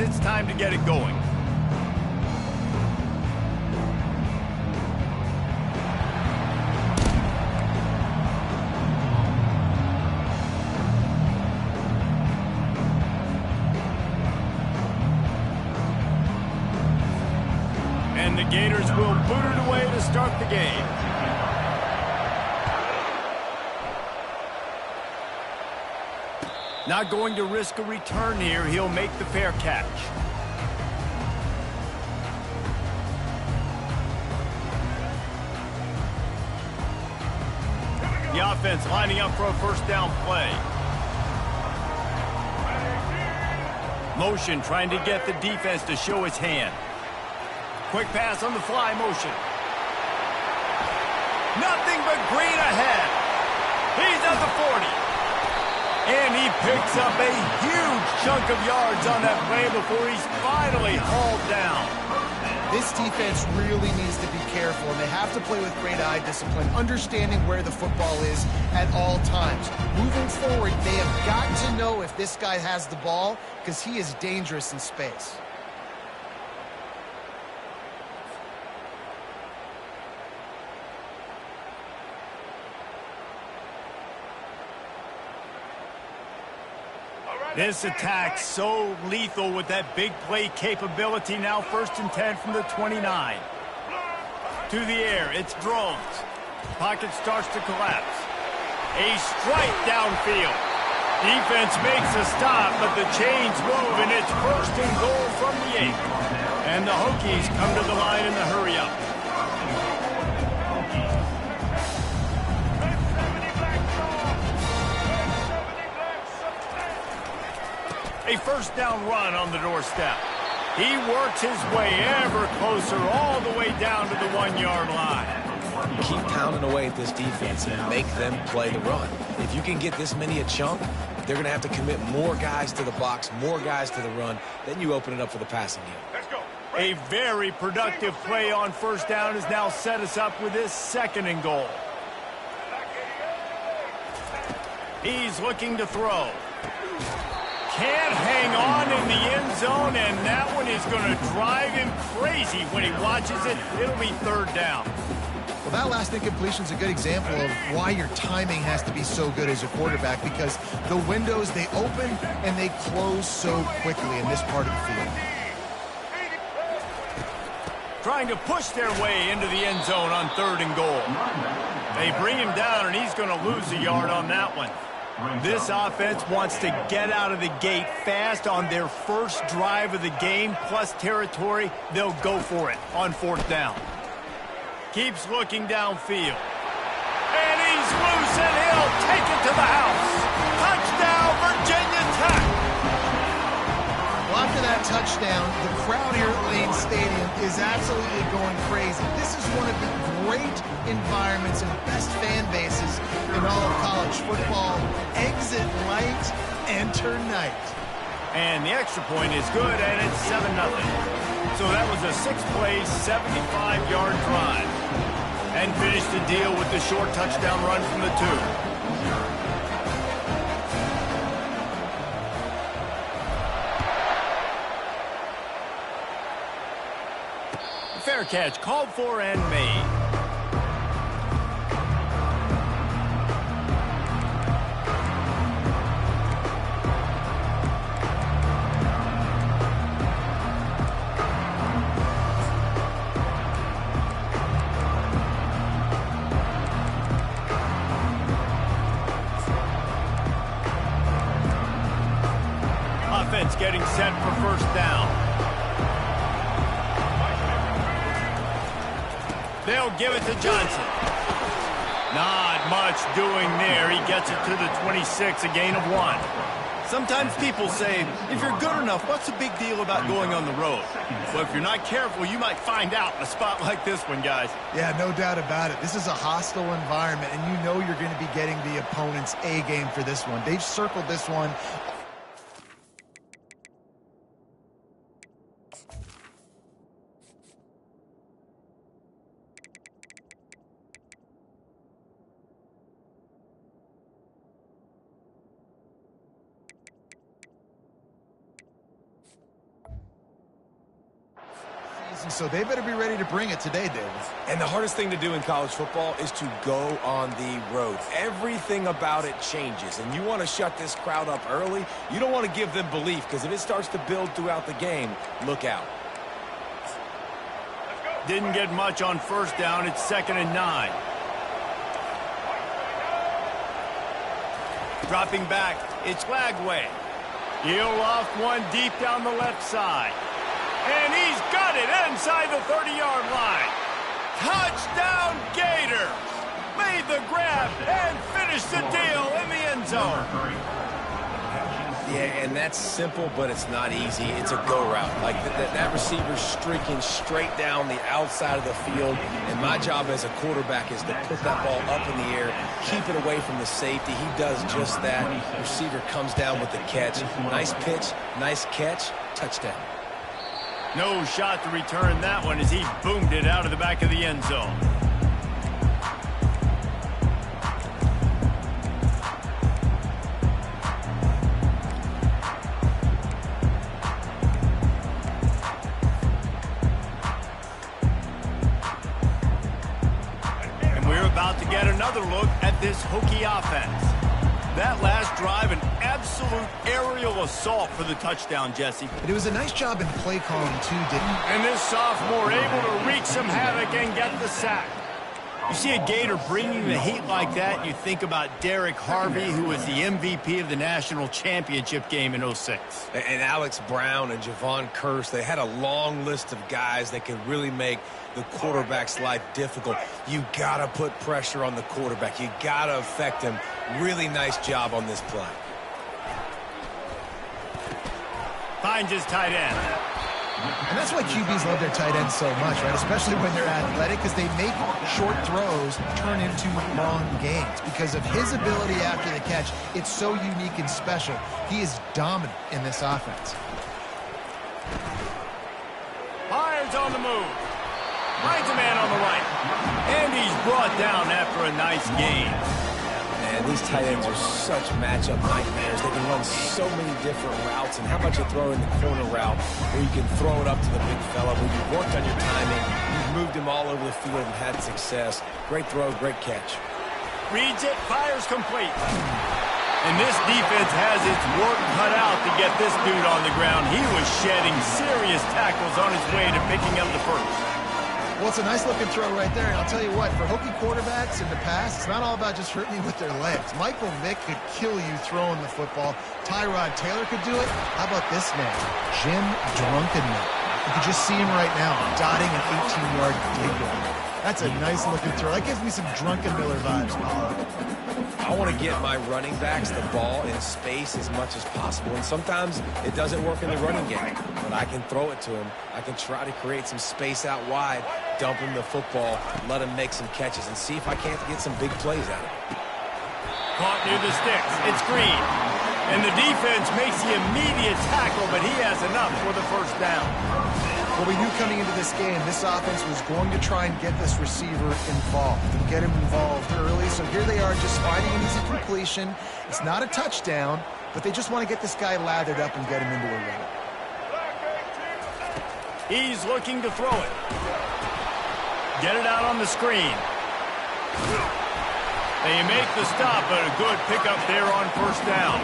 it's time to get it going. And the Gators will boot it away to start the game. Not going to risk a return here. He'll make the fair catch. The offense lining up for a first down play. Motion trying to get the defense to show his hand. Quick pass on the fly motion. Nothing but green ahead. He's at the 40. And he picks up a huge chunk of yards on that play before he's finally hauled down. This defense really needs to be careful, and they have to play with great eye discipline, understanding where the football is at all times. Moving forward, they have got to know if this guy has the ball, because he is dangerous in space. This attack so lethal with that big play capability. Now 1st and 10 from the 29. To the air, it's drones. Pocket starts to collapse. A strike downfield. Defense makes a stop, but the chains move, and it's 1st and goal from the 8. And the Hokies come to the line in the hurry-up. A first down run on the doorstep. He works his way ever closer all the way down to the 1-yard line. Keep pounding away at this defense and make them play the run. If you can get this many a chunk, they're going to have to commit more guys to the box, more guys to the run. Then you open it up for the passing game. Let's go. A very productive play on first down has now set us up with this 2nd and goal. He's looking to throw. Can't hang on in the end zone, and that one is going to drive him crazy when he watches it. It'll be 3rd down. Well, that last incompletion is a good example of why your timing has to be so good as a quarterback, because the windows, they open and they close so quickly in this part of the field. Trying to push their way into the end zone on 3rd and goal. They bring him down, and he's going to lose a yard on that one. This offense wants to get out of the gate fast on their first drive of the game, plus territory. They'll go for it on 4th down. Keeps looking downfield. And he's loose, and he'll take it to the house. Touchdown, Virginia Tech! Well, after that touchdown, the crowd here at Lane Stadium is absolutely going crazy. This is one of the great environments and best fan bases in all of college football. Exit light, enter night. And the extra point is good, and it's 7-0. So that was a 6-play, 75-yard drive. And finished the deal with the short touchdown run from the 2. Fair catch called for and made. Offense getting set for first down. They'll give it to Johnson. Not much doing there. He gets it to the 26, a gain of 1. Sometimes people say, if you're good enough, what's the big deal about going on the road? Well, if you're not careful, you might find out in a spot like this one, guys. Yeah, no doubt about it. This is a hostile environment, and you know you're going to be getting the opponent's A game for this one. They've circled this one. yards, and so they better be ready to bring it today, David. And the hardest thing to do in college football is to go on the road. Everything about it changes, and you want to shut this crowd up early. You don't want to give them belief, because if it starts to build throughout the game, look out. Didn't get much on first down. It's 2nd and 9. Dropping back, it's Lagway. He'll loft one deep down the left side. And he's got it inside the 30-yard line. Touchdown Gators! Made the grab and finished the deal in the end zone. Yeah, and that's simple, but it's not easy. It's a go route. Like that receiver's streaking straight down the outside of the field, and my job as a quarterback is to put that ball up in the air, keep it away from the safety. He does just that. Receiver comes down with the catch. Nice pitch, nice catch, touchdown. No shot to return that one as he boomed it out of the back of the end zone. To get another look at this Hokie offense. That last drive, an absolute aerial assault for the touchdown, Jesse. But it was a nice job in play calling, too, didn't it? And this sophomore able to wreak some havoc and get the sack. You see a Gator bringing the heat like that, you think about Derek Harvey, who was the MVP of the national championship game in '06. And Alex Brown and Javon Curse, they had a long list of guys that could really make the quarterback's life difficult. You got to put pressure on the quarterback. You got to affect him. Really nice job on this play. Finds his tight end. And that's why QBs love their tight ends so much, right? Especially when they're athletic, because they make short throws turn into long gains. Because of his ability after the catch, it's so unique and special. He is dominant in this offense. Fires on the move. Finds a man on the right. And he's brought down after a nice gain. Man, these tight ends are such matchup nightmares. They can run so many different routes. And how about you throw in the corner route where you can throw it up to the big fella, where you've worked on your timing, you've moved him all over the field and had success. Great throw, great catch. Reads it, fires complete. And this defense has its work cut out to get this dude on the ground. He was shedding serious tackles on his way to picking up the first. Well, it's a nice-looking throw right there, and I'll tell you what, for Hokie quarterbacks in the past, it's not all about just hurting you with their legs. Michael Vick could kill you throwing the football. Tyrod Taylor could do it. How about this man, Jim Drunkenmiller? You can just see him right now, dotting an 18-yard dig route. That's a nice-looking throw. That gives me some Drunkenmiller vibes, Paul. I want to get my running backs the ball in space as much as possible, and sometimes it doesn't work in the running game, but I can throw it to him. I can try to create some space out wide, dump him the football, let him make some catches, and see if I can't get some big plays out of it. Caught near the sticks. It's Green. And the defense makes the immediate tackle, but he has enough for the first down. Well, we knew coming into this game, this offense was going to try and get this receiver involved and get him involved early. So here they are just finding an easy completion. It's not a touchdown, but they just want to get this guy lathered up and get him into a rhythm. He's looking to throw it. Get it out on the screen. They make the stop, but a good pickup there on first down.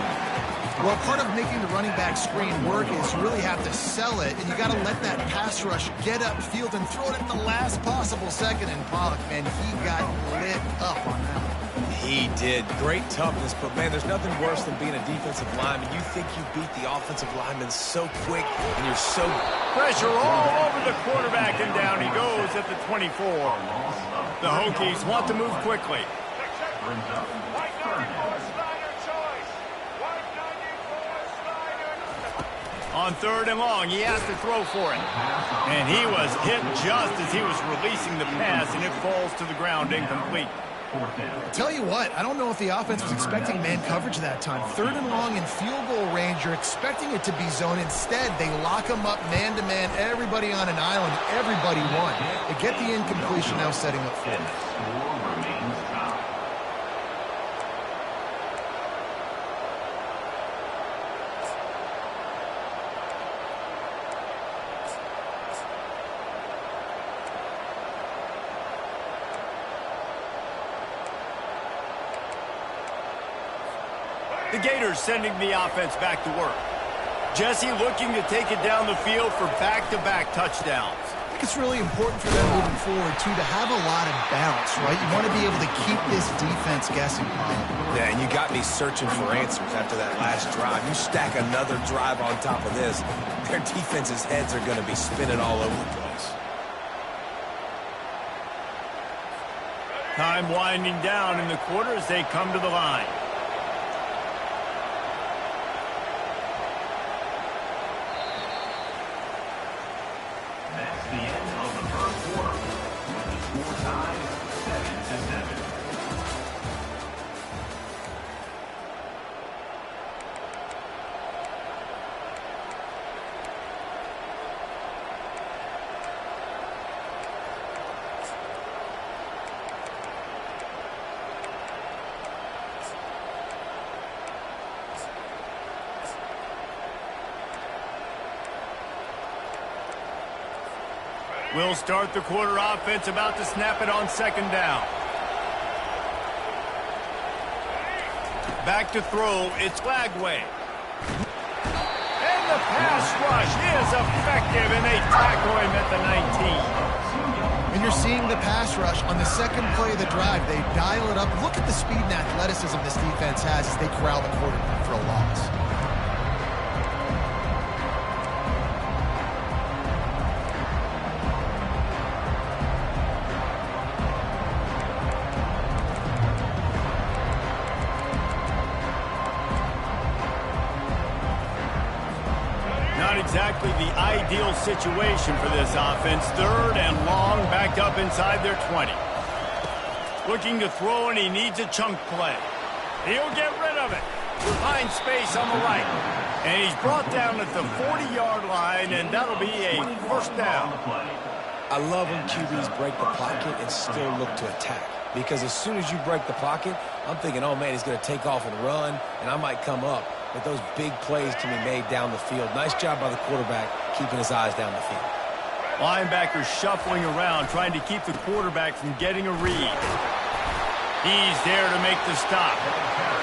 Well, part of making the running back screen work is you really have to sell it, and you got to let that pass rush get upfield and throw it at the last possible second. And Pollock, man, he got lit up on that one. He did. Great toughness, but, man, there's nothing worse than being a defensive lineman. You think you beat the offensive lineman so quick, and you're so... Pressure all over the quarterback, and down he goes at the 24. The Hokies want to move quickly. On third and long, he has to throw for it. And he was hit just as he was releasing the pass, and it falls to the ground incomplete. Tell you what, I don't know if the offense was expecting man coverage that time. Third and long in field goal range, you're expecting it to be zone. Instead, they lock them up man-to-man, everybody on an island, everybody won. They get the incompletion, now setting up for it. The Gators sending the offense back to work. Jesse looking to take it down the field for back-to-back touchdowns. I think it's really important for them moving forward, too, to have a lot of bounce, right? You want to be able to keep this defense guessing. Yeah, and you got me searching for answers after that last drive. You stack another drive on top of this, their defense's heads are going to be spinning all over the place. Time winding down in the quarter as they come to the line. That's the end of the first quarter. With the score tied 7-7. We'll start the quarter offense, about to snap it on second down. Back to throw, it's Lagway. And the pass rush is effective, and they tackle him at the 19. And you're seeing the pass rush on the second play of the drive. They dial it up. Look at the speed and athleticism this defense has as they corral the quarterback for a loss. Exactly the ideal situation for this offense. Third and long, backed up inside their 20. Looking to throw, and he needs a chunk play. He'll get rid of it. Finds space on the right. And he's brought down at the 40-yard line, and that'll be a first down. I love when QBs break the pocket and still look to attack. Because as soon as you break the pocket, I'm thinking, oh, man, he's going to take off and run, and I might come up. But those big plays can be made down the field. Nice job by the quarterback keeping his eyes down the field. Linebacker shuffling around, trying to keep the quarterback from getting a read. He's there to make the stop.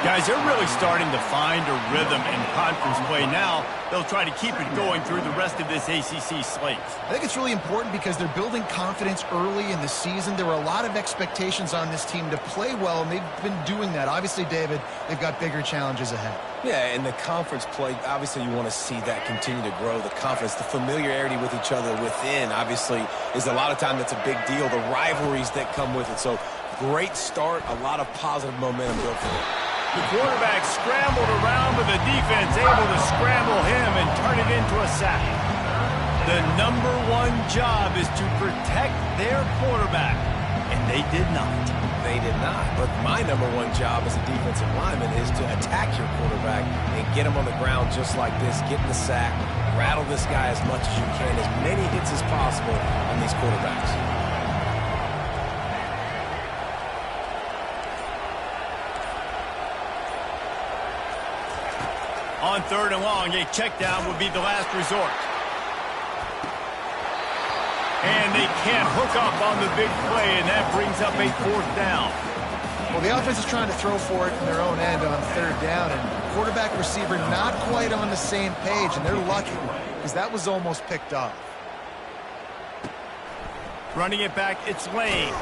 Guys, they're really starting to find a rhythm in conference play now. They'll try to keep it going through the rest of this ACC slate. I think it's really important because they're building confidence early in the season. There were a lot of expectations on this team to play well, and they've been doing that. Obviously, David, they've got bigger challenges ahead. Yeah, and the conference play, obviously you want to see that continue to grow. The confidence, the familiarity with each other within, obviously, is a lot of time that's a big deal. The rivalries that come with it. So, great start, a lot of positive momentum built for it. The quarterback scrambled around, but the defense able to scramble him and turn it into a sack. The number one job is to protect their quarterback, and they did not. They did not. But my number one job as a defensive lineman is to attack your quarterback and get him on the ground just like this, get the sack, rattle this guy as much as you can, as many hits as possible on these quarterbacks. On third and long, a check down would be the last resort. And they can't hook up on the big play, and that brings up a fourth down. Well, the offense is trying to throw for it in their own end on third down, and quarterback receiver not quite on the same page, and they're lucky because that was almost picked off. Running it back, it's Lane.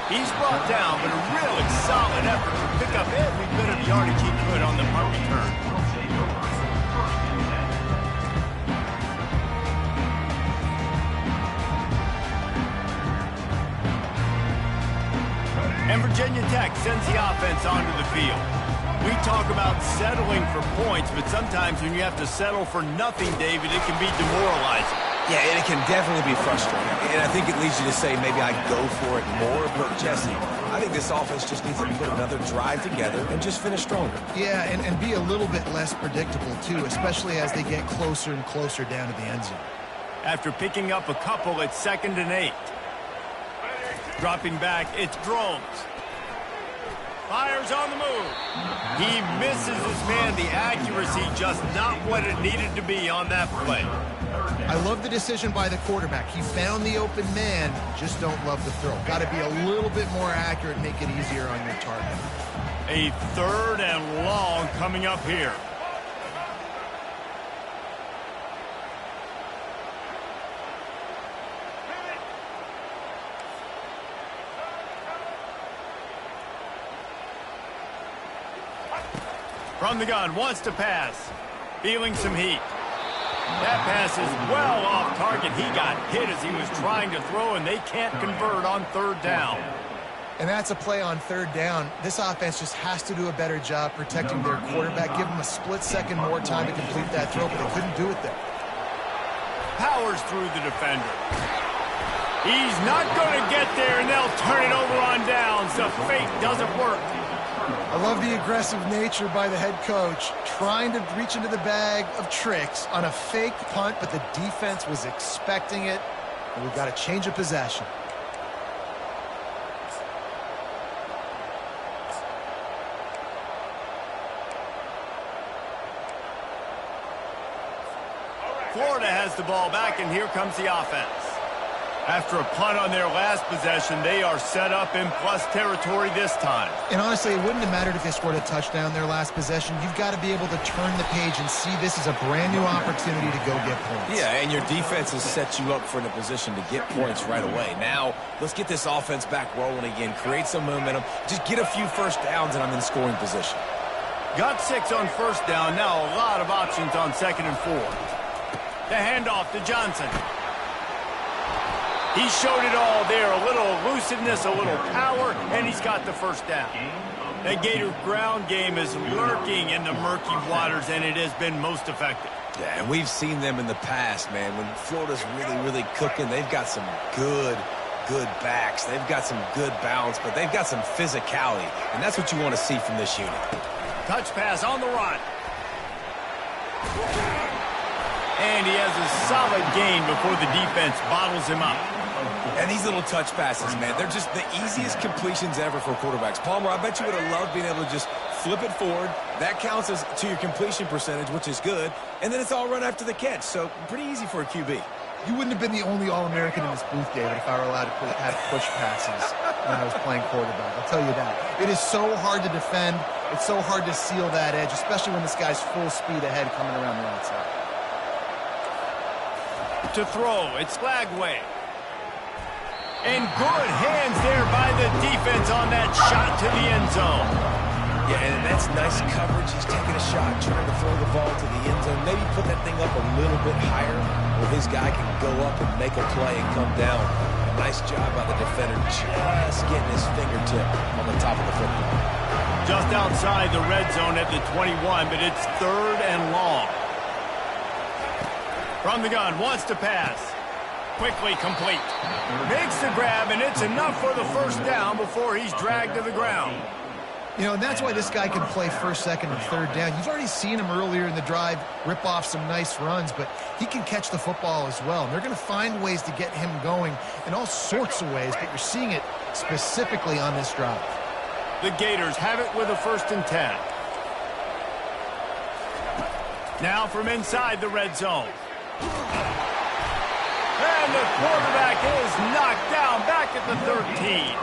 He's brought down, but a really solid effort to pick up every bit of yardage he could on the punt return. And Virginia Tech sends the offense onto the field. We talk about settling for points, but sometimes when you have to settle for nothing, David, it can be demoralizing. Yeah, and it can definitely be frustrating. And I think it leads you to say maybe I go for it more. But, Jesse, I think this offense just needs to put another drive together and just finish stronger. Yeah, and be a little bit less predictable, too, especially as they get closer and closer down to the end zone. After picking up a couple, it's 2nd and 8. Dropping back, it's Drones. Fires on the move. He misses his man. The accuracy just not what it needed to be on that play. I love the decision by the quarterback. He found the open man, just don't love the throw. Got to be a little bit more accurate, make it easier on your target. A 3rd and long coming up here. From the gun, wants to pass. Feeling some heat. That pass is well off target. He got hit as he was trying to throw, and they can't convert on 3rd down. And that's a play on 3rd down. This offense just has to do a better job protecting their quarterback. Give them a split second more time to complete that throw, but they couldn't do it there. Powers through the defender. He's not going to get there, and they'll turn it over on downs. The fake doesn't work. I love the aggressive nature by the head coach, trying to reach into the bag of tricks on a fake punt, but the defense was expecting it, and we've got a change of possession. Florida has the ball back, and here comes the offense. After a punt on their last possession, they are set up in plus territory this time. And honestly, it wouldn't have mattered if they scored a touchdown their last possession. You've got to be able to turn the page and see this as a brand new opportunity to go get points. Yeah, and your defense has set you up for a position to get points right away. Now, let's get this offense back rolling again, create some momentum, just get a few first downs, and I'm in scoring position. Got 6 on 1st down. Now a lot of options on 2nd and 4. The handoff to Johnson. He showed it all there. A little elusiveness, a little power, and he's got the 1st down. That Gator ground game is lurking in the murky waters, and it has been most effective. Yeah, and we've seen them in the past, man. When Florida's really cooking, they've got some good backs. They've got some good balance, but they've got some physicality, and that's what you want to see from this unit. Touch pass on the run. And he has a solid gain before the defense bottles him up. And these little touch passes, man, they're just the easiest completions ever for quarterbacks. Palmer, I bet you would have loved being able to just flip it forward. That counts as to your completion percentage, which is good. And then it's all run after the catch, so pretty easy for a QB. You wouldn't have been the only All-American in this booth, David, if I were allowed to have push passes when I was playing quarterback. I'll tell you that. It is so hard to defend. It's so hard to seal that edge, especially when this guy's full speed ahead coming around the outside. To throw, it's Flagway. And good hands there by the defense on that shot to the end zone. Yeah, and that's nice coverage. He's taking a shot, trying to throw the ball to the end zone. Maybe put that thing up a little bit higher where his guy can go up and make a play and come down. A nice job by the defender just getting his fingertip on the top of the football. Just outside the red zone at the 21, but it's 3rd and long. From the gun, wants to pass. Quickly complete. Makes the grab, and it's enough for the 1st down before he's dragged to the ground. You know, and that's why this guy can play 1st, 2nd, and 3rd down. You've already seen him earlier in the drive rip off some nice runs, but he can catch the football as well. And they're going to find ways to get him going in all sorts of ways, but you're seeing it specifically on this drive. The Gators have it with a 1st and 10. Now from inside the red zone. And the quarterback is knocked down back at the 13.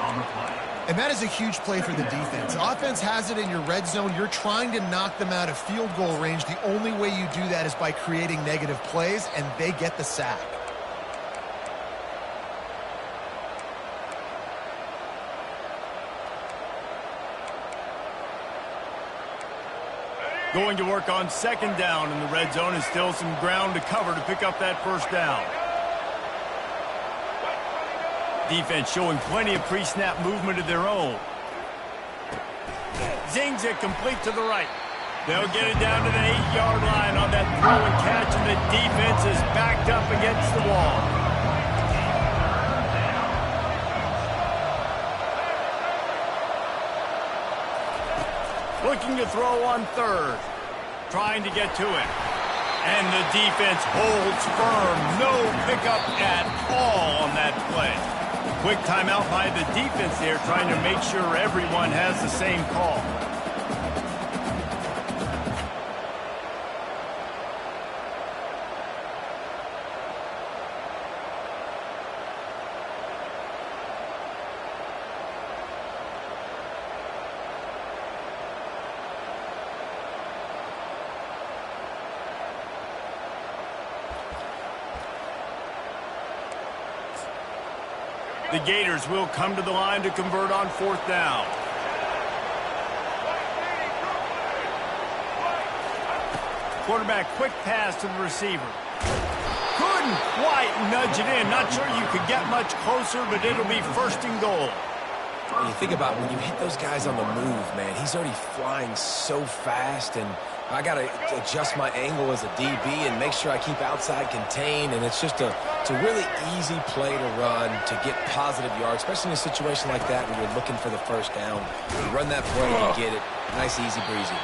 And that is a huge play for the defense. Offense has it in your red zone. You're trying to knock them out of field goal range. The only way you do that is by creating negative plays, and they get the sack. Going to work on 2nd down in the red zone, and still some ground to cover to pick up that 1st down. Defense showing plenty of pre-snap movement of their own. Zings it complete to the right. They'll get it down to the 8-yard line on that throw and catch, and the defense is backed up against the wall. Looking to throw on 3rd. Trying to get to it. And the defense holds firm. No pickup at all on that play. Quick timeout by the defense there, trying to make sure everyone has the same call. The Gators will come to the line to convert on 4th down. Quarterback, quick pass to the receiver. Couldn't quite nudge it in. Not sure you could get much closer, but it'll be 1st and goal. You think about when you hit those guys on the move, man, he's already flying so fast, and I got to adjust my angle as a DB and make sure I keep outside contained, and it's just it's a really easy play to run to get positive yards, especially in a situation like that where you're looking for the 1st down. You run that play and get it. Nice, easy breezy.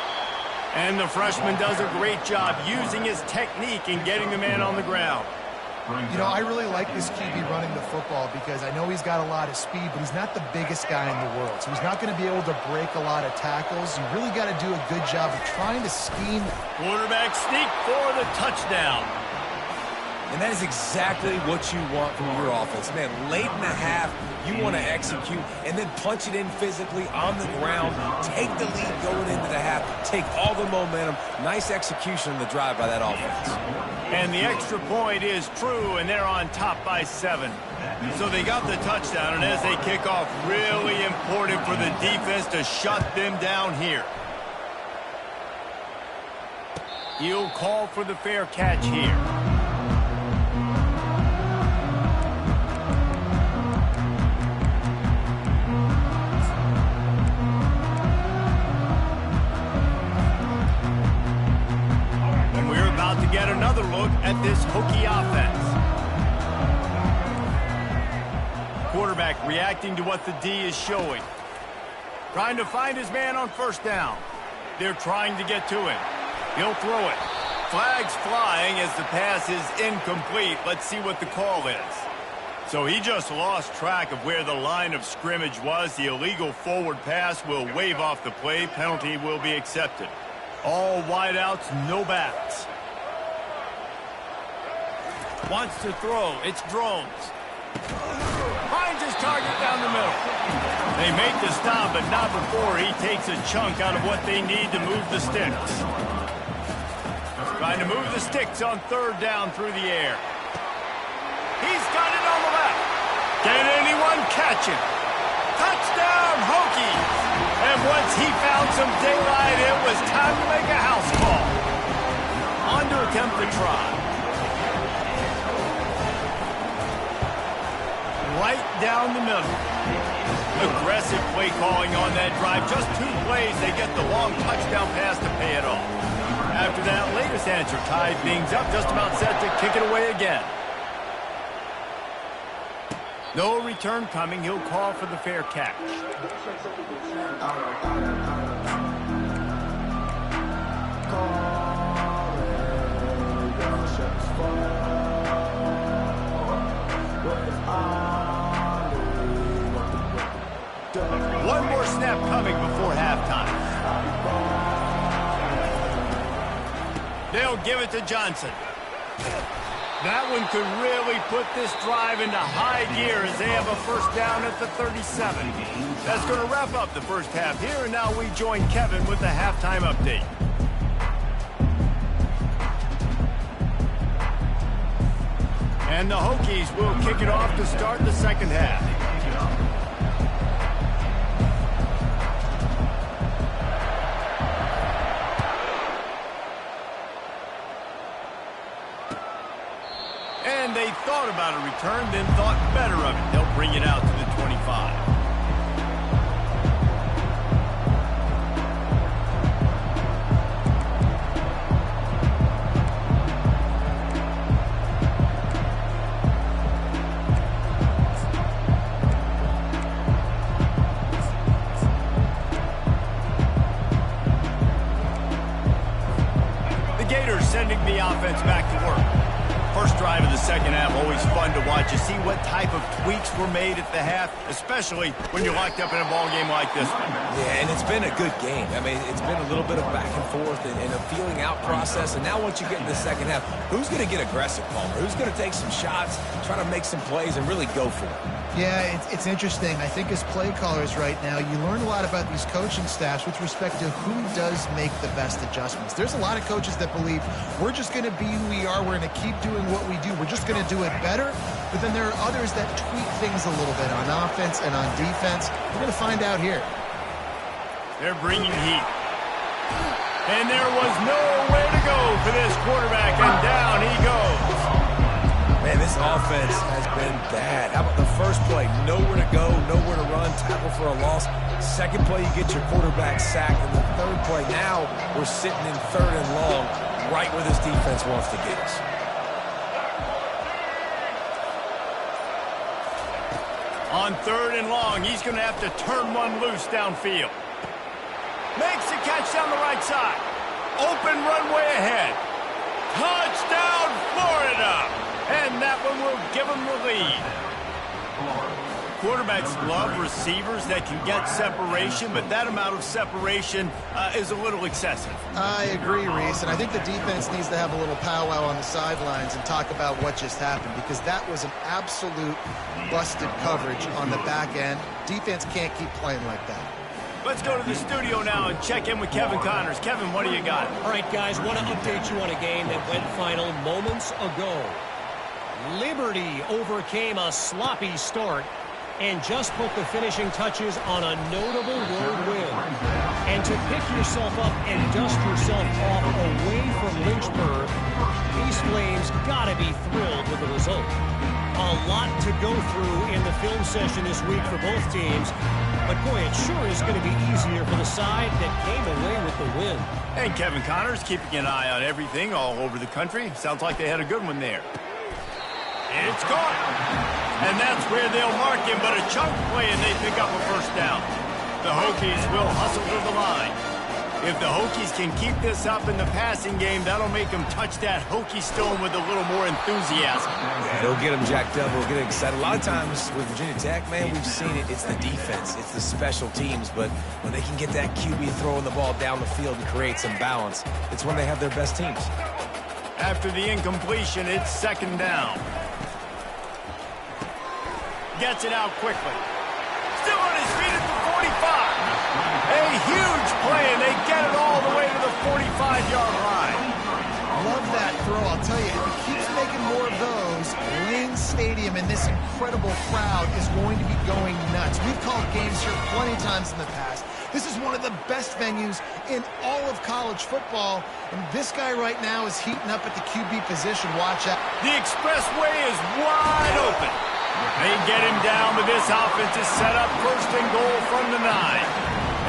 And the freshman does a great job using his technique and getting the man on the ground. You know, I really like this QB running the football because I know he's got a lot of speed, but he's not the biggest guy in the world. So he's not going to be able to break a lot of tackles. You really got to do a good job of trying to scheme. Quarterback sneak for the touchdown. And that is exactly what you want from your offense. Man, late in the half, you want to execute and then punch it in physically on the ground. Take the lead going into the half. Take all the momentum. Nice execution in the drive by that offense. And the extra point is true, and they're on top by 7. So they got the touchdown, and as they kick off, really important for the defense to shut them down here. He'll call for the fair catch here. To get another look at this Hokie offense. Quarterback reacting to what the D is showing. Trying to find his man on 1st down. They're trying to get to him. He'll throw it. Flags flying as the pass is incomplete. Let's see what the call is. So he just lost track of where the line of scrimmage was. The illegal forward pass will wave off the play. Penalty will be accepted. All wideouts, no backs. Wants to throw. It's Drones. Finds his target down the middle. They make the stop, but not before he takes a chunk out of what they need to move the sticks. Trying to move the sticks on 3rd down through the air. He's got it on the left. Can anyone catch him? Touchdown, Hokies! And once he found some daylight, it was time to make a house call. On to attempt the try. Right down the middle. Aggressive play calling on that drive. Just 2 plays, they get the long touchdown pass to pay it off. After that latest answer tied things up, just about set to kick it away again. No return coming. He'll call for the fair catch. One more snap coming before halftime. They'll give it to Johnson. That one could really put this drive into high gear as they have a 1st down at the 37. That's going to wrap up the 1st half here, and now we join Kevin with the halftime update. And the Hokies will kick it off to start the 2nd half. And they thought about a return, then thought better of it. They'll bring it out to the 25. The Gators sending the offense back to work. First drive of the 2nd half, always fun to watch. You see what type of tweaks were made at the half, especially when you're locked up in a ball game like this one. Yeah, and it's been a good game. I mean, it's been a little bit of back and forth and a feeling out process. And now once you get in the 2nd half, who's going to get aggressive, Palmer? Who's going to take some shots, try to make some plays, and really go for it? Yeah, it's interesting. I think as play callers right now, you learn a lot about these coaching staffs with respect to who does make the best adjustments. There's a lot of coaches that believe we're just going to be who we are. We're going to keep doing what we do. We're just who's going to do it better, but then there are others that tweak things a little bit on offense and on defense. We're going to find out here. They're bringing heat. And there was nowhere to go for this quarterback, and down he goes. Man, this offense has been bad. How about the first play? Nowhere to go, nowhere to run, tackle for a loss. Second play, you get your quarterback sacked. And the third play, now we're sitting in 3rd and long, right where this defense wants to get us. On 3rd and long, he's going to have to turn one loose downfield. Makes the catch down the right side. Open runway ahead. Touchdown, Florida! And that one will give them the lead. Quarterbacks love receivers that can get separation, but that amount of separation is a little excessive. I agree, Reese, and I think the defense needs to have a little powwow on the sidelines and talk about what just happened, because that was an absolute busted coverage on the back end. Defense can't keep playing like that. Let's go to the studio now and check in with Kevin Connors. Kevin, what do you got? All right, guys, want to update you on a game that went final moments ago. Liberty overcame a sloppy start and just put the finishing touches on a notable road win. And to pick yourself up and dust yourself off away from Lynchburg, these Flames got to be thrilled with the result. A lot to go through in the film session this week for both teams, but boy, it sure is going to be easier for the side that came away with the win. And Kevin Connors keeping an eye on everything all over the country. Sounds like they had a good one there. It's caught. And that's where they'll mark him, but a chunk play and they pick up a first down. The Hokies will hustle to the line. If the Hokies can keep this up in the passing game, that'll make them touch that Hokie stone with a little more enthusiasm. Yeah, it'll get them jacked up. We'll get them excited. A lot of times with Virginia Tech, man, we've seen it. It's the defense. It's the special teams. But when they can get that QB throwing the ball down the field and create some balance, it's when they have their best teams. After the incompletion, it's 2nd down. Gets it out quickly. Still on his feet at the 45. A huge play, and they get it all the way to the 45-yard line. Love that throw. I'll tell you, if he keeps making more of those, Lane Stadium and this incredible crowd is going to be going nuts. We've called games here plenty of times in the past. This is one of the best venues in all of college football, and this guy right now is heating up at the QB position. Watch out. The expressway is wide open. They get him down, but this offense is set up 1st and goal from the 9.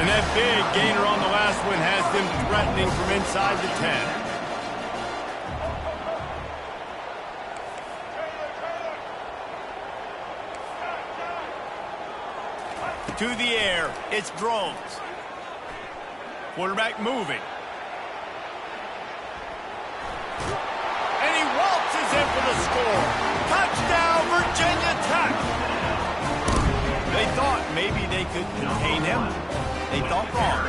And that big gainer on the last one has them threatening from inside the 10. To the air, it's Drones. Quarterback moving. And he waltzes in for the score. Touchdown, Virginia Tech. They thought maybe they could contain him. They thought wrong.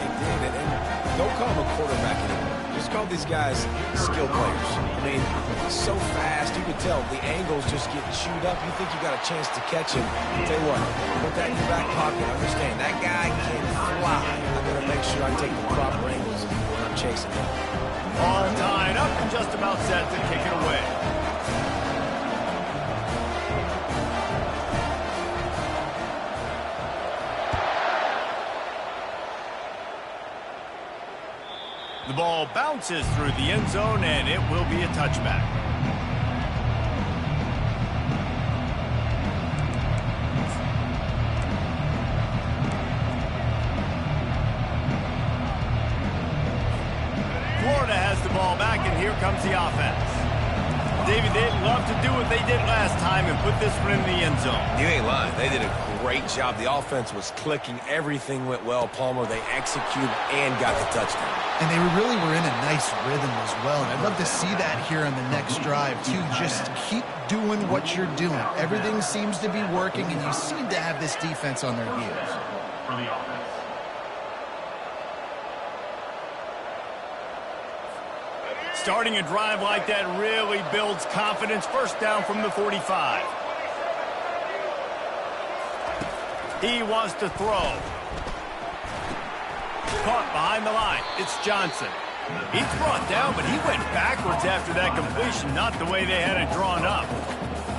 They did. And don't call him a quarterback anymore. Just call these guys skill players. I mean, so fast, you can tell the angles just get chewed up. You think you got a chance to catch him. Tell you what, put that in your back pocket. Understand, that guy can fly. I got to make sure I take the proper angles when I'm chasing him. All tied up and just about set to kick it away. The ball bounces through the end zone, and it will be a touchback. Florida has the ball back, and here comes the offense. David, they'd love to do what they did last time and put this one in the end zone. You ain't lying. They did a great job. The offense was clicking. Everything went well. Palmer, they executed and got the touchdown. And they really were in a nice rhythm as well. And I'd love to see that here on the next drive, too. Just keep doing what you're doing. Everything seems to be working, and you seem to have this defense on their heels. For the offense. Starting a drive like that really builds confidence. 1st down from the 45. He wants to throw. Caught behind the line. It's Johnson. He's brought down, but he went backwards after that completion, not the way they had it drawn up.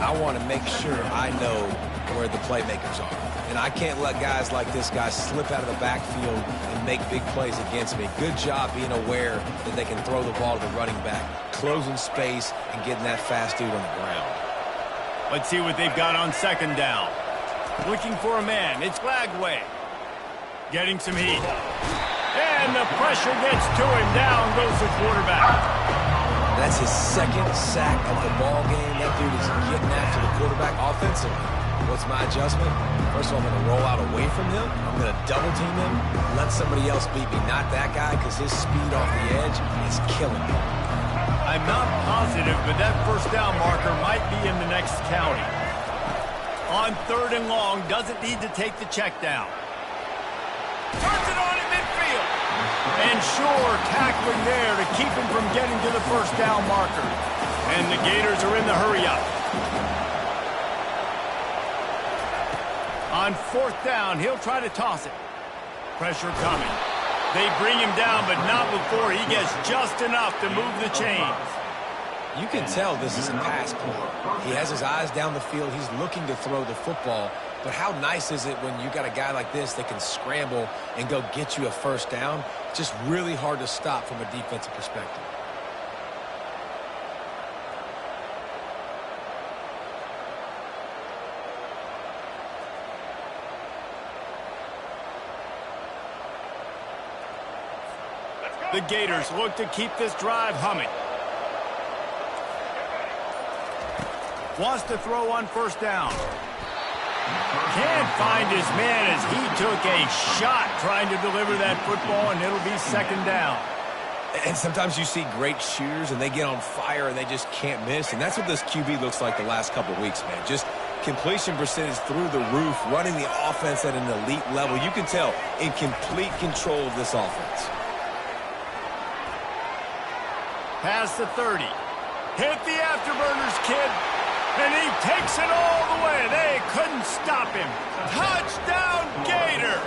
I want to make sure I know where the playmakers are. And I can't let guys like this guy slip out of the backfield and make big plays against me. Good job being aware that they can throw the ball to the running back, closing space, and getting that fast dude on the ground. Let's see what they've got on second down. Looking for a man. It's Lagway. Getting some heat. And the pressure gets to him. Down goes the quarterback. That's his second sack of the ball game. That dude is getting after the quarterback offensively. What's my adjustment? First of all, I'm going to roll out away from him. I'm going to double team him. Let somebody else beat me, not that guy, because his speed off the edge is killing me. I'm not positive, but that first down marker might be in the next county. On third and long, doesn't need to take the check down. Turns it on in midfield. And sure, tackling there to keep him from getting to the first down marker. And the Gators are in the hurry-up. On fourth down, he'll try to toss it. Pressure coming. They bring him down, but not before he gets just enough to move the chains. You can tell this is a pass play. He has his eyes down the field. He's looking to throw the football. But how nice is it when you got a guy like this that can scramble and go get you a first down? Just really hard to stop from a defensive perspective. The Gators look to keep this drive humming. Wants to throw on first down. Can't find his man as he took a shot trying to deliver that football, and it'll be second down. And sometimes you see great shooters, and they get on fire, and they just can't miss. And that's what this QB looks like the last couple of weeks, man. Just completion percentage through the roof, running the offense at an elite level. You can tell in complete control of this offense. Past the 30. Hit the afterburners, kid. And he takes it all the way. They couldn't stop him. Touchdown, Gator.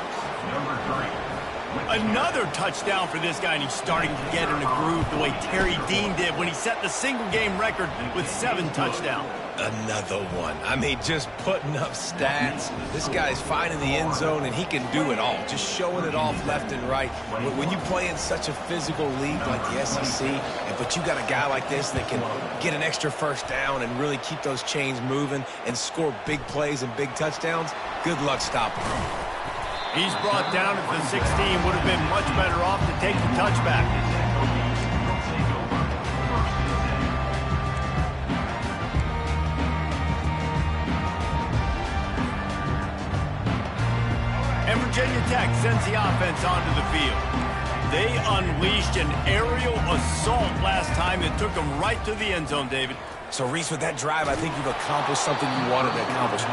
Another touchdown for this guy, and he's starting to get in a groove the way Terry Dean did when he set the single-game record with 7 touchdowns. Another one. I mean, just putting up stats. This guy's finding the end zone, and he can do it all. Just showing it off left and right. When you play in such a physical league like the SEC, but you got a guy like this that can get an extra first down and really keep those chains moving and score big plays and big touchdowns, good luck stopping him. He's brought down at the 16. Would have been much better off to take the touchback. And Virginia Tech sends the offense onto the field. They unleashed an aerial assault last time that took them right to the end zone, David. So, Reese, with that drive, I think you've accomplished something you wanted to accomplish.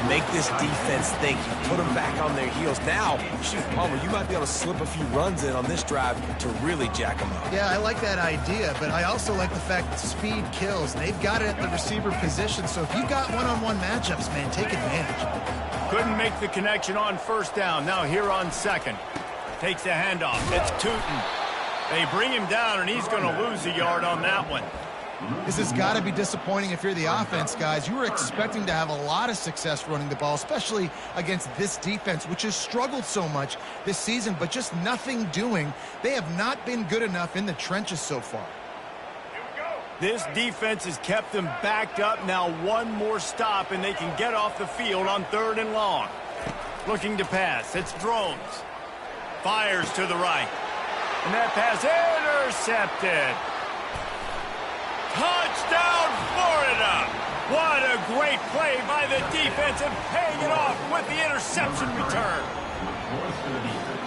Make this defense think. You put them back on their heels. Now, shoot, Palmer, you might be able to slip a few runs in on this drive to really jack them up. Yeah, I like that idea, but I also like the fact that speed kills. They've got it at the receiver position, so if you've got one-on-one matchups, man, take advantage. Couldn't make the connection on first down. Now here on second. Takes the handoff. It's Tootin. They bring him down, and he's going to lose a yard on that one. This has got to be disappointing if you're the offense, guys. You were expecting to have a lot of success running the ball, especially against this defense, which has struggled so much this season, but just nothing doing. They have not been good enough in the trenches so far. This defense has kept them backed up. Now one more stop, and they can get off the field on third and long. Looking to pass. It's Drones. Fires to the right. And that pass intercepted. Touchdown, Florida! What a great play by the defense and paying it off with the interception return.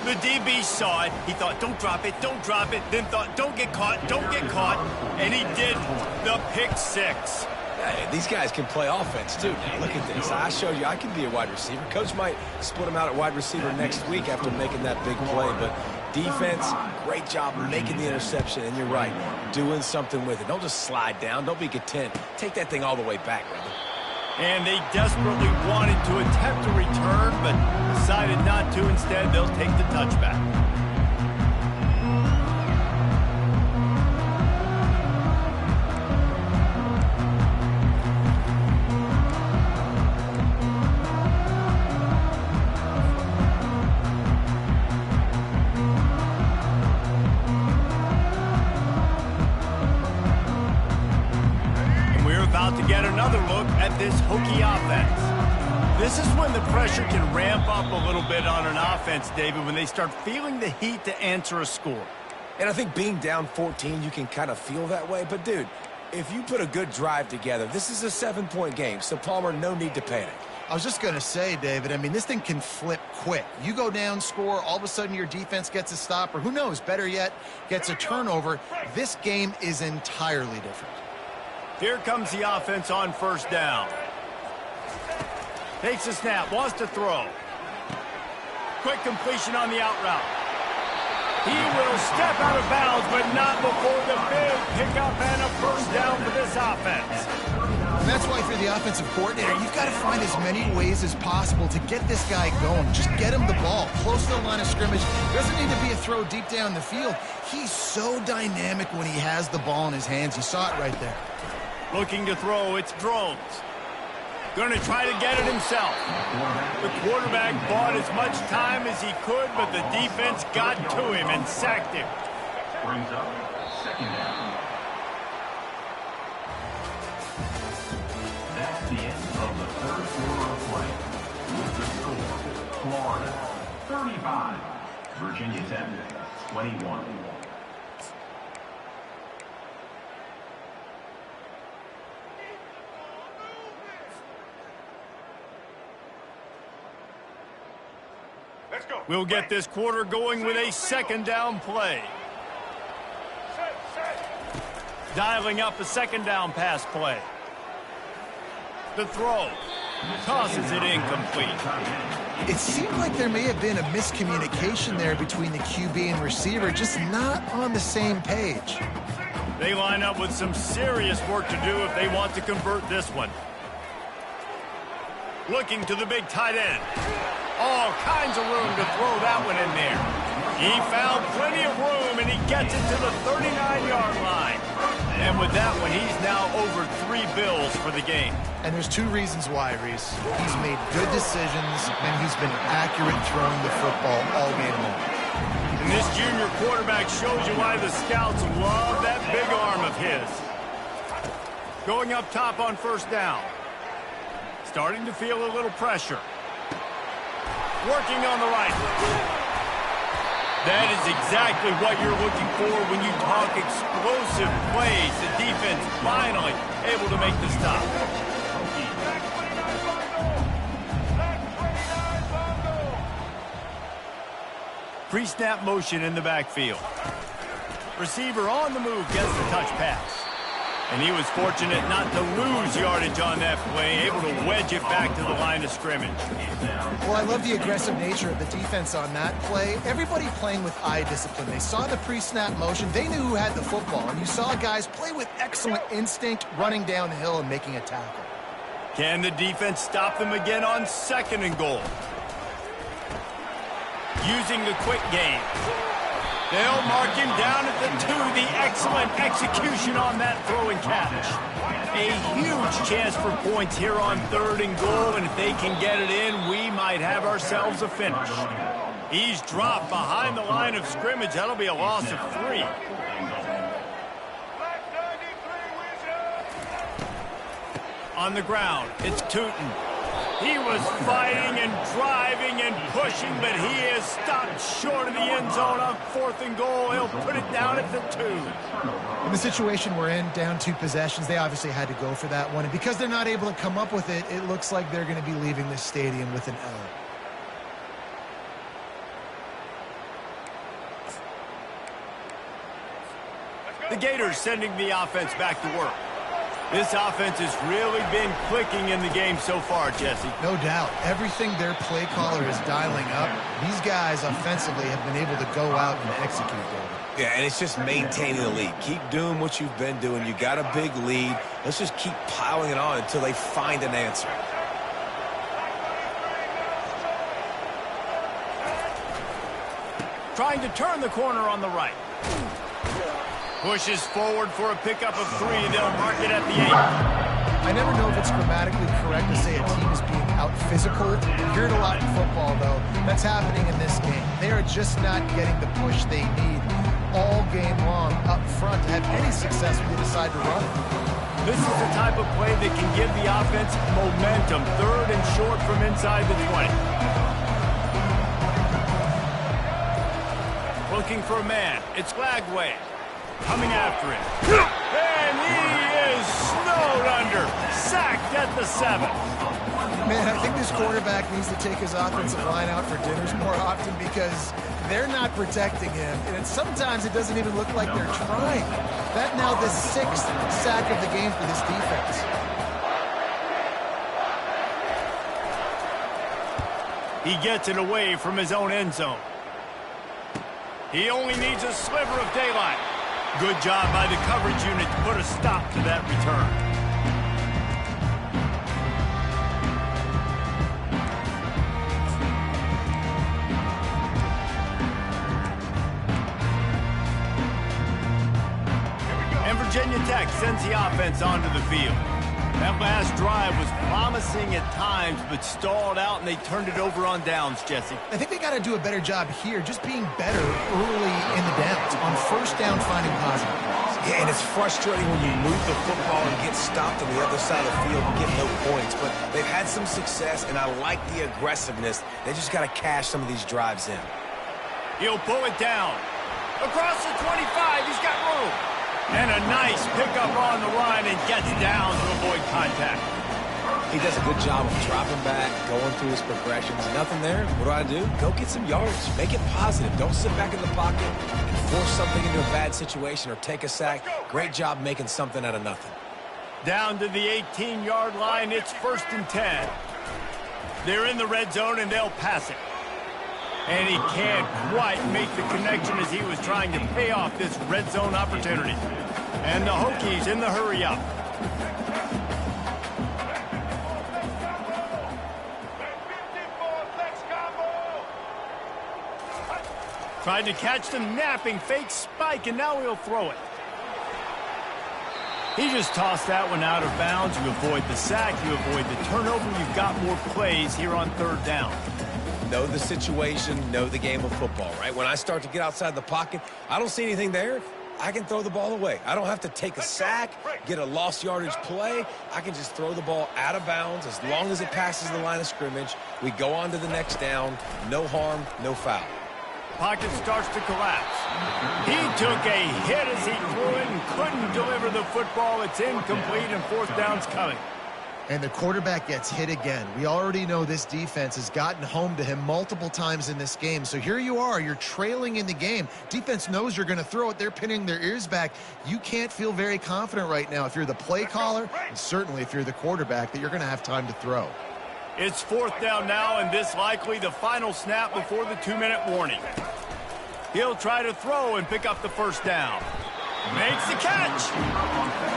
The DB saw it. He thought, don't drop it, don't drop it. Then thought, don't get caught, don't get caught. And he did the pick six. Hey, these guys can play offense, too. Now, look at this. I showed you I can be a wide receiver. Coach might split him out at wide receiver next week after making that big play. But defense, great job making the interception. And you're right, doing something with it. Don't just slide down. Don't be content. Take that thing all the way back, brother. And they desperately wanted to attempt a return, but decided not to. Instead, they'll take the touchback. about to get another look at this hokey offense. This is when the pressure can ramp up a little bit on an offense, David, when they start feeling the heat to answer a score. And I think being down 14, you can kind of feel that way. But, dude, if you put a good drive together, this is a 7-point game. So, Palmer, no need to panic. I was just going to say, David, I mean, this thing can flip quick. You go down, score, all of a sudden your defense gets a stop, or who knows, better yet, gets a turnover. This game is entirely different. Here comes the offense on first down. Takes a snap, wants to throw. Quick completion on the out route. He will step out of bounds, but not before the big pickup and a first down for this offense. And that's why if you're the offensive coordinator, you've got to find as many ways as possible to get this guy going. Just get him the ball close to the line of scrimmage. Doesn't need to be a throw deep down the field. He's so dynamic when he has the ball in his hands. You saw it right there. Looking to throw, it's Drones. Going to try to get it himself. The quarterback bought as much time as he could, but the defense got to him and sacked him. Brings up second down. That's the end of the third quarter of play. With the score, Florida 35, Virginia Tech 21. We'll get this quarter going with a second down play. Dialing up a second down pass play. The throw. Tosses it incomplete. It seemed like there may have been a miscommunication there between the QB and receiver, just not on the same page. They line up with some serious work to do if they want to convert this one. Looking to the big tight end. All kinds of room to throw that one in there. He found plenty of room, and he gets it to the 39-yard line. And with that one, he's now over 3 bills for the game. And there's 2 reasons why, Reese. He's made good decisions, and he's been accurate throwing the football all game long. And this junior quarterback shows you why the scouts love that big arm of his. Going up top on first down. Starting to feel a little pressure. Working on the right. That is exactly what you're looking for when you talk explosive plays. The defense finally able to make the stop. Pre-snap motion in the backfield. Receiver on the move gets the touch pass. And he was fortunate not to lose yardage on that play, able to wedge it back to the line of scrimmage. Well, I love the aggressive nature of the defense on that play. Everybody playing with eye discipline. They saw the pre-snap motion. They knew who had the football. And you saw guys play with excellent instinct, running down the hill and making a tackle. Can the defense stop them again on second and goal? Using the quick game. They'll mark him down at the 2. The excellent execution on that throw and catch. A huge chance for points here on third and goal, and if they can get it in, we might have ourselves a finish. He's dropped behind the line of scrimmage. That'll be a loss of 3. On the ground, it's Tootin. He was fighting and driving and pushing, but he is stopped short of the end zone on fourth and goal. He'll put it down at the 2. In the situation we're in, down 2 possessions, they obviously had to go for that one. And because they're not able to come up with it, it looks like they're going to be leaving this stadium with an L. The Gators sending the offense back to work. This offense has really been clicking in the game so far, Jesse. No doubt. Everything their play caller is dialing up, these guys offensively have been able to go out and execute, David. Yeah, and it's just maintaining the lead. Keep doing what you've been doing. You got a big lead. Let's just keep piling it on until they find an answer. Trying to turn the corner on the right. Pushes forward for a pickup of 3. They'll mark it at the 8. I never know if it's grammatically correct to say a team is being out-physical. You hear it a lot in football, though. That's happening in this game. They are just not getting the push they need all game long up front to have any success when they decide to run. This is the type of play that can give the offense momentum. 3rd and short from inside the 20. Looking for a man. It's Lagway. Coming after him. And he is snowed under. Sacked at the 7. Man, I think this quarterback needs to take his offensive line out for dinners more often because they're not protecting him. And sometimes it doesn't even look like they're trying. That now the 6th sack of the game for this defense. He gets it away from his own end zone. He only needs a sliver of daylight. Good job by the coverage unit to put a stop to that return. Virginia Tech sends the offense onto the field. That last drive was promising at times, but stalled out, and they turned it over on downs, Jesse. I think they got to do a better job here, just being better early in the downs, on 1st down finding positive plays. Yeah, and it's frustrating when you move the football and get stopped on the other side of the field and get no points, but they've had some success, and I like the aggressiveness. They just got to cash some of these drives in. He'll pull it down. Across the 25, he's got room. And a nice pickup on the line and gets down to avoid contact. He does a good job of dropping back, going through his progressions. Nothing there. What do? Go get some yards. Make it positive. Don't sit back in the pocket and force something into a bad situation or take a sack. Great job making something out of nothing. Down to the 18-yard line. It's 1st and 10. They're in the red zone, and they'll pass it. And he can't quite make the connection as he was trying to pay off this red zone opportunity. And the Hokies in the hurry up. Tried to catch them napping, fake spike, and now he'll throw it. He just tossed that one out of bounds. You avoid the sack, you avoid the turnover. You've got more plays here on 3rd down. Know the situation, know the game of football, right? When I start to get outside the pocket, I don't see anything there. I can throw the ball away. I don't have to take a sack, get a lost yardage play. I can just throw the ball out of bounds as long as it passes the line of scrimmage. We go on to the next down. No harm, no foul. Pocket starts to collapse. He took a hit as he threw it and couldn't deliver the football. It's incomplete, and 4th down's coming. And the quarterback gets hit again. We already know this defense has gotten home to him multiple times in this game. So here you are. You're trailing in the game. Defense knows you're going to throw it. They're pinning their ears back. You can't feel very confident right now if you're the play caller, and certainly if you're the quarterback, that you're going to have time to throw. It's 4th down now, and this likely the final snap before the 2-minute warning. He'll try to throw and pick up the 1st down. Makes the catch.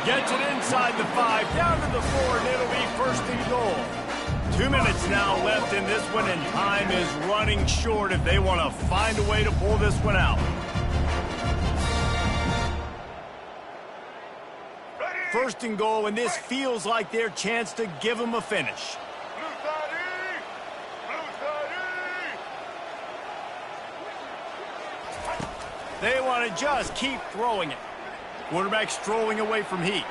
Gets it inside the 5, down to the 4, and it'll be 1st and goal. 2 minutes now left in this one, and time is running short if they want to find a way to pull this one out. 1st and goal, and this feels like their chance to give them a finish. They want to just keep throwing it. Quarterback strolling away from heat.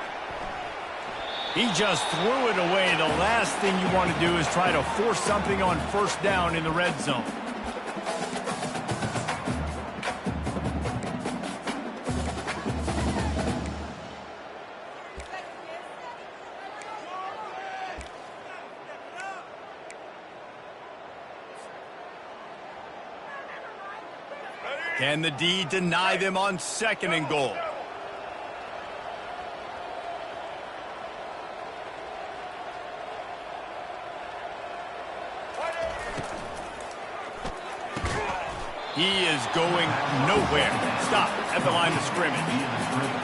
He just threw it away. The last thing you want to do is try to force something on 1st down in the red zone. Can the D deny them on 2nd and goal? He is going nowhere. Stop at the line of scrimmage.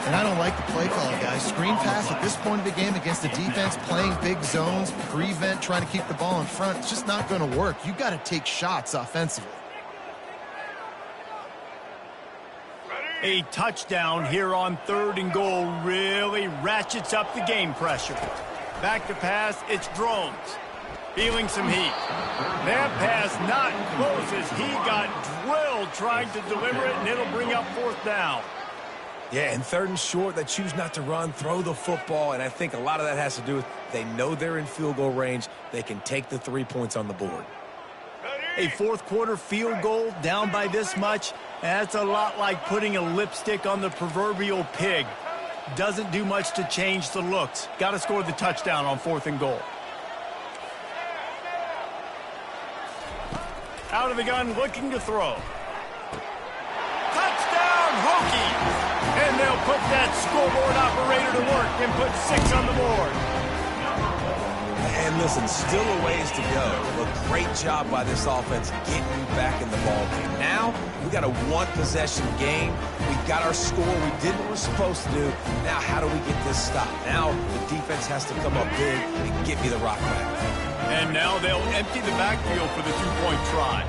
And I don't like the play call, guys. Screen pass at this point of the game against the defense, playing big zones, prevent, trying to keep the ball in front. It's just not going to work. You've got to take shots offensively. A touchdown here on 3rd and goal really ratchets up the game pressure. Back to pass, it's Drones. Feeling some heat. That pass not close as he got drilled trying to deliver it, and it'll bring up 4th down. Yeah, and 3rd and short, they choose not to run, throw the football, and I think a lot of that has to do with they know they're in field goal range. They can take the 3 points on the board. A fourth-quarter field goal down by this much, that's a lot like putting a lipstick on the proverbial pig. Doesn't do much to change the looks. Got to score the touchdown on 4th and goal. Out of the gun, looking to throw. Touchdown, Hokies! And they'll put that scoreboard operator to work and put 6 on the board. And listen, still a ways to go. A great job by this offense getting back in the ball game. Now, we got a one-possession game. We got our score. We did what we're supposed to do. Now, how do we get this stopped? Now, the defense has to come up big and get me the rock back. And now they'll empty the backfield for the 2-point try.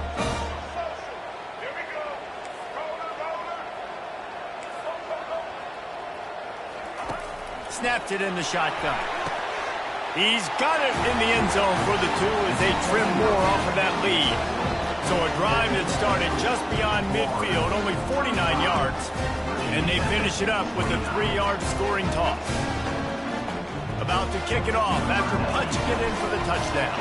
Snapped it in the shotgun. He's got it in the end zone for the 2 as they trim more off of that lead. So a drive that started just beyond midfield, only 49 yards, and they finish it up with a 3-yard scoring toss. About to kick it off after punching it in for the touchdown.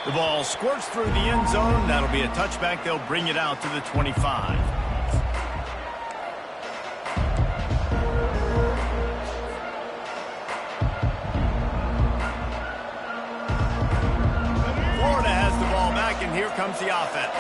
The ball squirts through the end zone. That'll be a touchback. They'll bring it out to the 25. Florida has the ball back, and here comes the offense.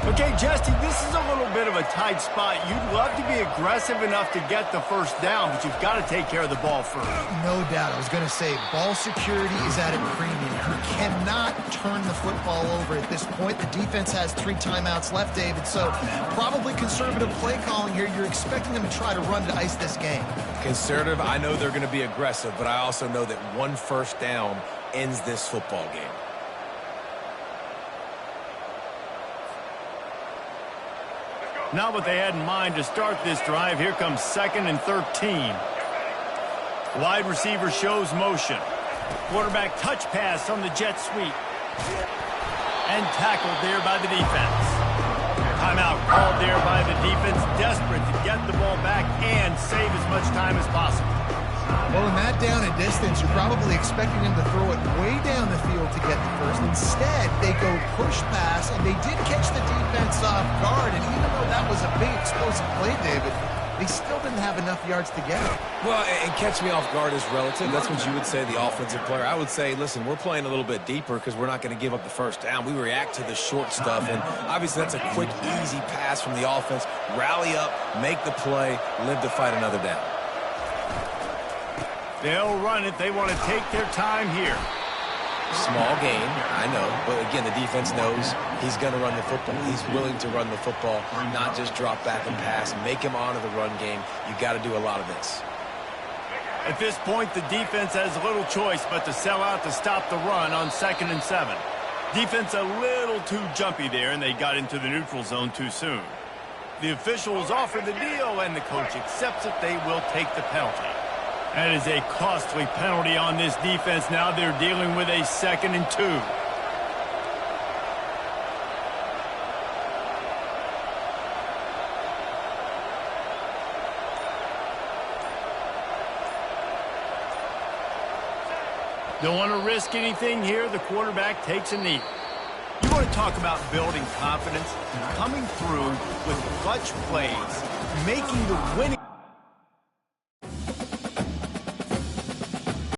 Okay, Jesse, this is a little bit of a tight spot. You'd love to be aggressive enough to get the first down, but you've got to take care of the ball first. No doubt. I was going to say, ball security is at a premium. You cannot turn the football over at this point. The defense has 3 timeouts left, David, so probably conservative play calling here. You're expecting them to try to run to ice this game. Conservative, I know they're going to be aggressive, but I also know that 1 first down ends this football game. Not what they had in mind to start this drive. Here comes 2nd and 13. Wide receiver shows motion. Quarterback touch pass on the jet sweep. And tackled there by the defense. Timeout called there by the defense, desperate to get the ball back and save as much time as possible. Well, in that down and distance, you're probably expecting them to throw it way down the field to get the first. Instead, they go push pass, and they did catch the defense off guard. And even though that was a big explosive play, David, they still didn't have enough yards to get it. Well, and catch me off guard is relative. That's what you would say, the offensive player. I would say, listen, we're playing a little bit deeper because we're not going to give up the first down. We react to the short stuff, and obviously that's a quick, easy pass from the offense. Rally up, make the play, live to fight another down. They'll run it. They want to take their time here. Small gain, I know. But again, the defense knows he's going to run the football. He's willing to run the football, not just drop back and pass. Make him honor the run game. You got to do a lot of this. At this point, the defense has little choice but to sell out to stop the run on 2nd and 7. Defense a little too jumpy there, and they got into the neutral zone too soon. The officials offer the deal, and the coach accepts it. They will take the penalty. That is a costly penalty on this defense. Now they're dealing with a 2nd and 2. Don't want to risk anything here. The quarterback takes a knee. You want to talk about building confidence, coming through with clutch plays, making the winning